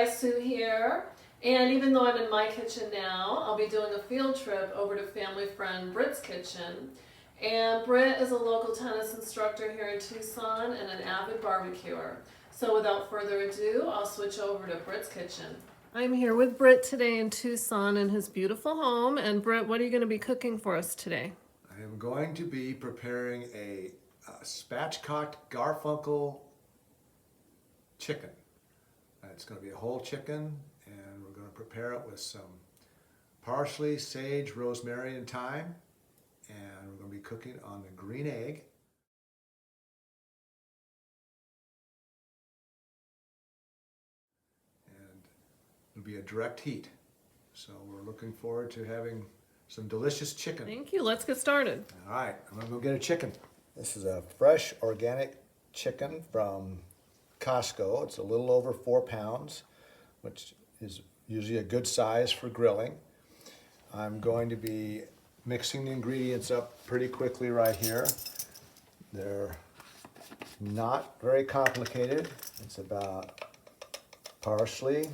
Sue here, and even though I'm in my kitchen now, I'll be doing a field trip over to family friend Britt's kitchen. And Britt is a local tennis instructor here in Tucson and an avid barbecuer. So without further ado, I'll switch over to Britt's kitchen. I'm here with Britt today in Tucson in his beautiful home. And Britt, what are you going to be cooking for us today? I am going to be preparing a Spatchcock Garfunkel chicken. It's going to be a whole chicken, and we're going to prepare it with some parsley, sage, rosemary, and thyme. And we're going to be cooking on the green egg. And it'll be a direct heat. So we're looking forward to having some delicious chicken. Thank you. Let's get started. All right, I'm going to go get a chicken. This is a fresh organic chicken from Costco. It's a little over 4 pounds, which is usually a good size for grilling. I'm going to be mixing the ingredients up pretty quickly right here. They're not very complicated. It's about parsley,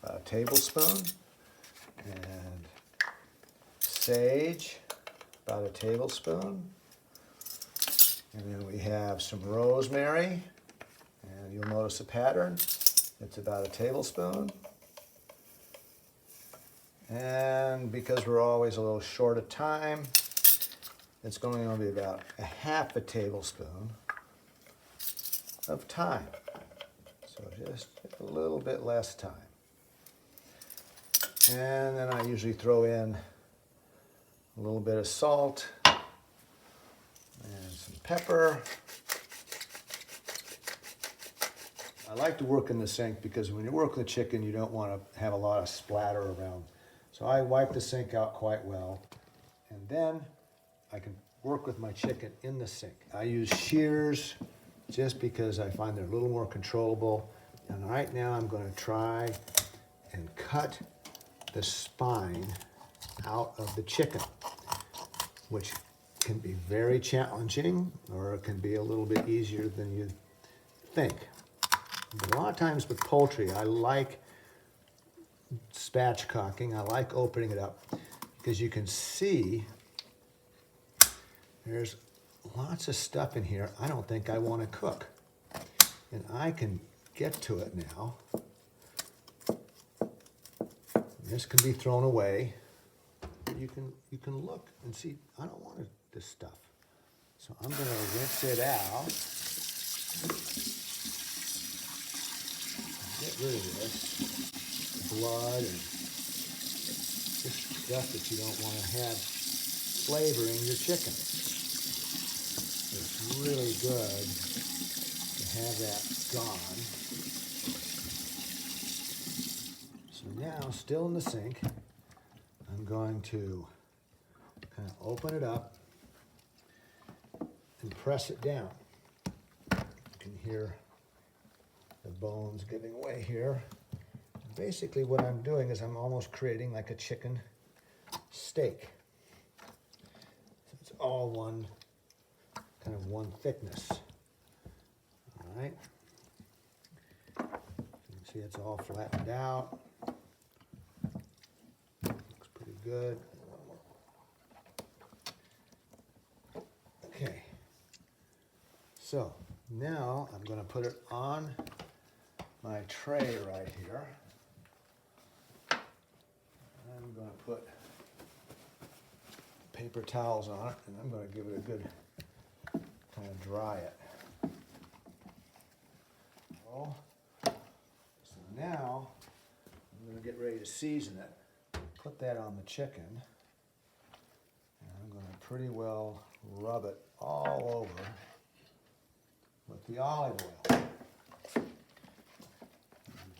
about a tablespoon, and sage, about a tablespoon. And then we have some rosemary, and you'll notice a pattern. It's about a tablespoon. And because we're always a little short of time, it's going to be about a half a tablespoon of thyme. So just a little bit less thyme. And then I usually throw in a little bit of salt and some pepper. I like to work in the sink because when you work with chicken, you don't want to have a lot of splatter around. So I wipe the sink out quite well, and then I can work with my chicken in the sink. I use shears just because I find they're a little more controllable. And right now I'm going to try and cut the spine out of the chicken, which can be very challenging, or it can be a little bit easier than you think. But a lot of times with poultry, I like spatchcocking. I like opening it up because you can see there's lots of stuff in here I don't think I want to cook. And I can get to it now. This can be thrown away. You can look and see, I don't want this stuff. So I'm going to rinse it out. Get rid of this blood and just stuff that you don't want to have flavoring your chicken. It's really good to have that gone. So now, still in the sink, I'm going to kind of open it up and press it down. You can hear the bones giving way here. Basically what I'm doing is I'm almost creating like a chicken steak. So it's all one, kind of one thickness. All right. You can see it's all flattened out. Looks pretty good. Okay. So now I'm going to put it on my tray right here. I'm going to put paper towels on it, and I'm going to give it a good kind of dry it. So now I'm going to get ready to season it. Put that on the chicken, and I'm going to pretty well rub it all over with the olive oil. And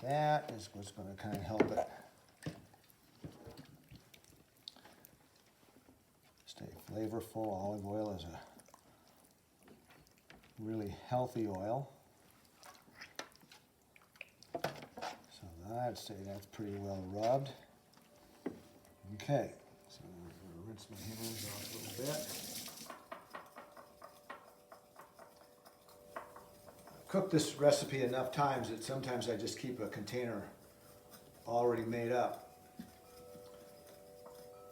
that is what's going to kind of help it stay flavorful. Olive oil is a really healthy oil. So I'd say that's pretty well rubbed. Okay, so I'm going to rinse my hands off a little bit. I've cooked this recipe enough times that sometimes I just keep a container already made up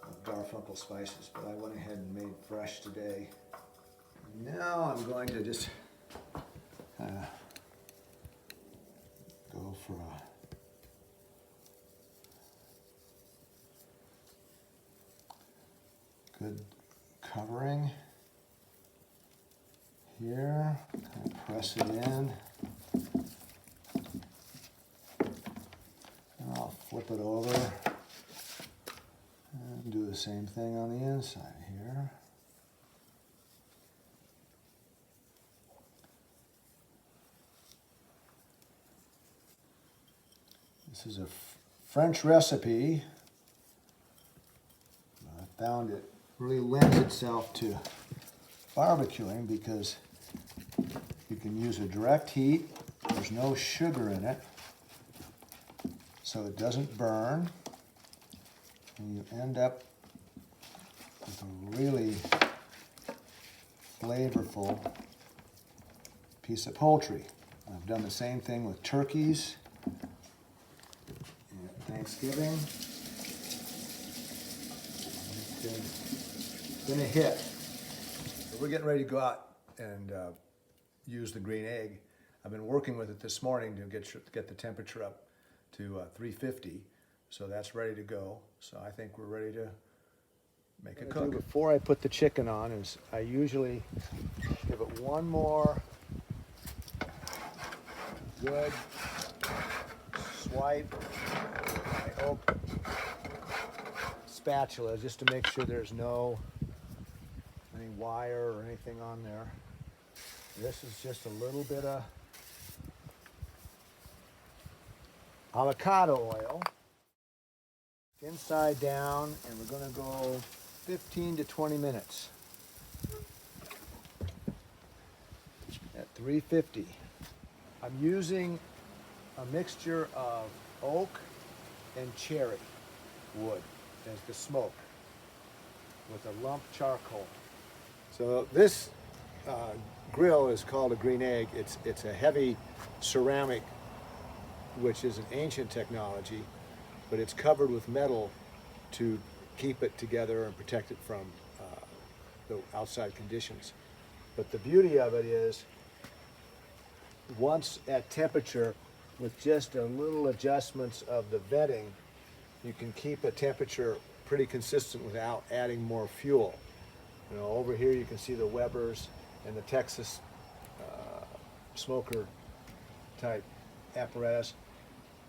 of Garfunkel spices, but I went ahead and made fresh today. Now I'm going to just go for a good covering here. Kind of press it in. And I'll flip it over and do the same thing on the inside here. This is a French recipe. I found it really lends itself to barbecuing because you can use a direct heat. There's no sugar in it, so it doesn't burn. And you end up with a really flavorful piece of poultry. I've done the same thing with turkeys at Thanksgiving. It's been a hit. So we're getting ready to go out and use the green egg. I've been working with it this morning to get the temperature up to 350. So that's ready to go. So I think we're ready to make a cook. Before I put the chicken on is I usually give it one more good swipe with my oak spatula just to make sure there's any wire or anything on there. This is just a little bit of avocado oil, inside down, and we're going to go 15 to 20 minutes at 350. I'm using a mixture of oak and cherry wood as the smoke with a lump charcoal. So this grill is called a green egg. It's a heavy ceramic, which is an ancient technology, but it's covered with metal to keep it together and protect it from the outside conditions. But the beauty of it is, once at temperature, with just a little adjustments of the vetting, you can keep a temperature pretty consistent without adding more fuel. You know, over here you can see the Webers and the Texas smoker type apparatus.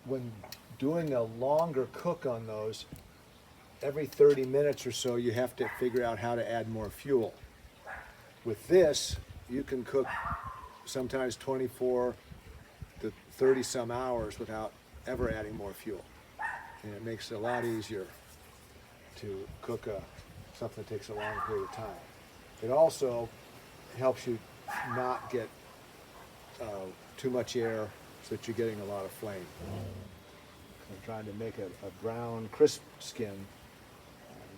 When doing a longer cook on those, every 30 minutes or so you have to figure out how to add more fuel. With this, you can cook sometimes 24 to 30 some hours without ever adding more fuel. And it makes it a lot easier to cook something that takes a long period of time. It also helps you not get too much air so that you're getting a lot of flame. I'm trying to make a brown, crisp skin,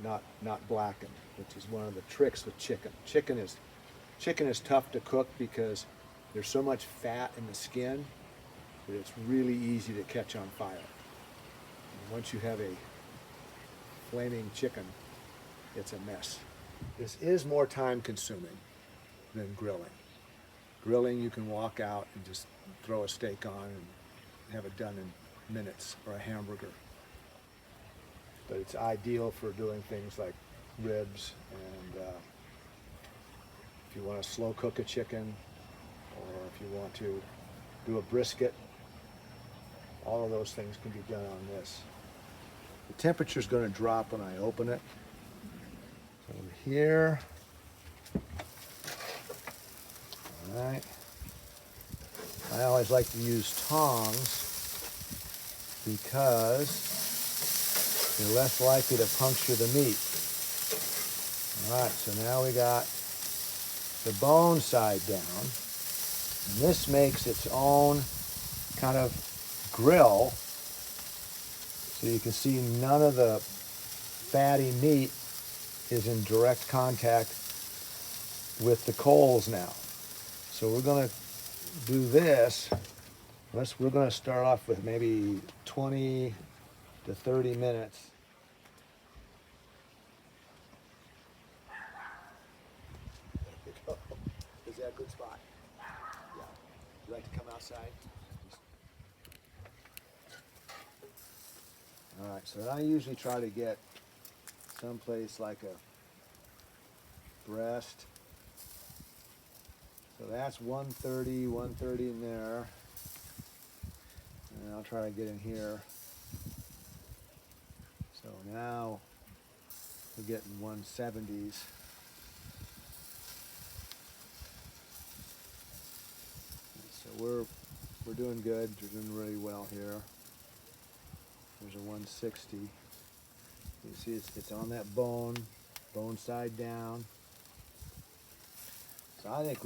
not blackened, which is one of the tricks with chicken. Chicken is tough to cook because there's so much fat in the skin that it's really easy to catch on fire. And once you have a flaming chicken, it's a mess. This is more time consuming than grilling. Grilling, you can walk out and just throw a steak on and have it done in minutes, or a hamburger. But it's ideal for doing things like ribs, and if you want to slow cook a chicken, or if you want to do a brisket, all of those things can be done on this. The temperature is going to drop when I open it. So here, all right. I always like to use tongs because you're less likely to puncture the meat. All right, so now we got the bone side down. And this makes its own kind of grill. So you can see none of the fatty meat is in direct contact with the coals now. So we're going to do this. We're going to start off with maybe 20 to 30 minutes. There we go. Is that a good spot? Yeah. You like to come outside? All right, so I usually try to get someplace like a breast. So that's 130 in there. And I'll try to get in here. So now we're getting 170s. So we're doing good. We're doing really well here. There's a 160. You see it's on that bone side down. So I think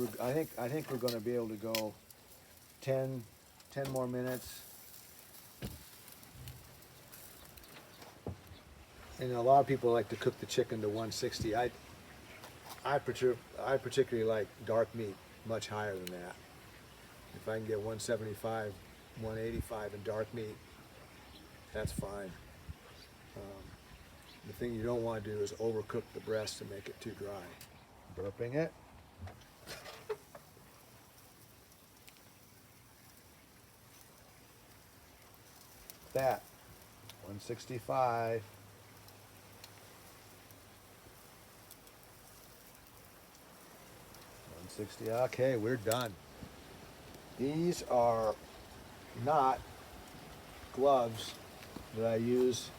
we're going to be able to go 10 more minutes. And a lot of people like to cook the chicken to 160. I particularly like dark meat much higher than that. If I can get 175, 185 in dark meat, that's fine. The thing you don't want to do is overcook the breast and make it too dry. Burping it. That 165. 160. Okay, we're done. These are not gloves that I use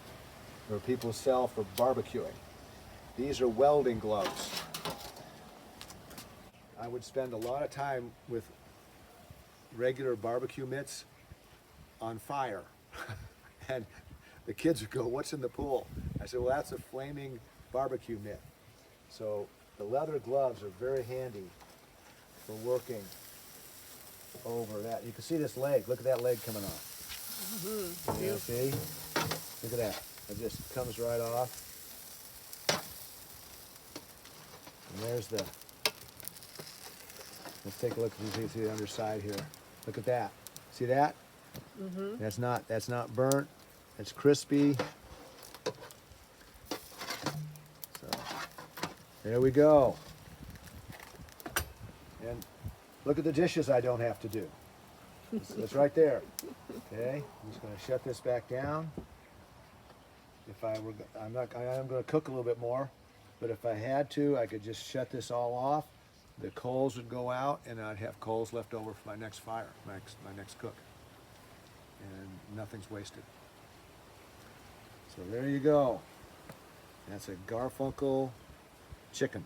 or people sell for barbecuing. These are welding gloves. I would spend a lot of time with regular barbecue mitts on fire. And the kids would go, "What's in the pool?" I said, "Well, that's a flaming barbecue mitt." So the leather gloves are very handy for working over that. You can see this leg. Look at that leg coming off. Mm-hmm. Yeah, see? Look at that. It just comes right off. And there's the, let's take a look. You can see the underside here. Look at that. See that? Mm-hmm. That's not burnt. It's crispy. So there we go. And look at the dishes I don't have to do. It's right there. Okay, I'm just going to shut this back down. If I am going to cook a little bit more, but if I had to, I could just shut this all off. The coals would go out, and I'd have coals left over for my next fire, my next cook, and nothing's wasted. So there you go. That's a Garfunkel chicken.